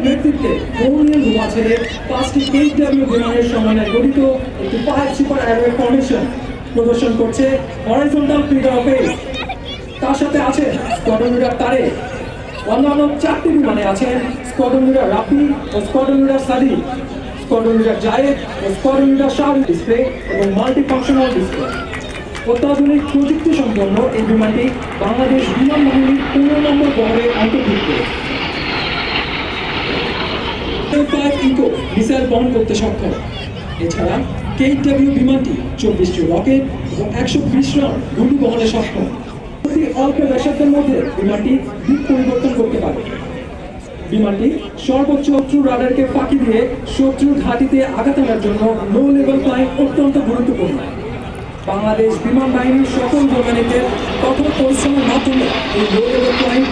নেতৃত্বে কর্নেল রুমা ছেড়ে 5টি KW বিমানের সমন্বয়ে গঠিত একটি 5 সুপার অ্যারোয়ে ফর্মেশন প্রদর্শন করছে হরাইজন্টাল ফিগার অফ 8। তার সাথে আছে স্কোয়াড্রন লিডার তারেক। অন্যান্য 4টি বিমানে আছেন স্কোয়াড্রন লিডার রাফি ও স্কোয়াড্রন লিডার সাদি, স্কোয়াড্রন লিডার জায়েদ ও স্কোয়াড্রন লিডার শাহরুখ ডিসপ্লে এবং মাল্টি ফাংশনাল ডিসপ্লে। অত্যাধুনিক প্রযুক্তি সম্পন্ন এই বিমানটি বাংলাদেশ বিমান বাহিনীর 15 নম্বর বহরে অন্তর্ভুক্ত। F5 ইকো মিসাইল বহন করতে সক্ষম। এছাড়া KW বিমানটি 24টি রকেট এবং 120 রাউন্ড গুলি বহনে সক্ষম। অতি অল্প ব্যাসার্ধের মধ্যে বিমানটি দিক পরিবর্তন করতে পারে। বিমানটি সর্বোচ্চ শত্রু রাডারকে ফাঁকি দিয়ে শত্রুর ঘাঁটিতে আঘাত আনার জন্য লো লেভেল ফ্লাইং অত্যন্ত গুরুত্বপূর্ণ। বাংলাদেশ বিমান বাহিনীর সকল বিমানীদের কঠোর পরিশ্রমের মাধ্যমে এই লো লেভেল ফ্লাইং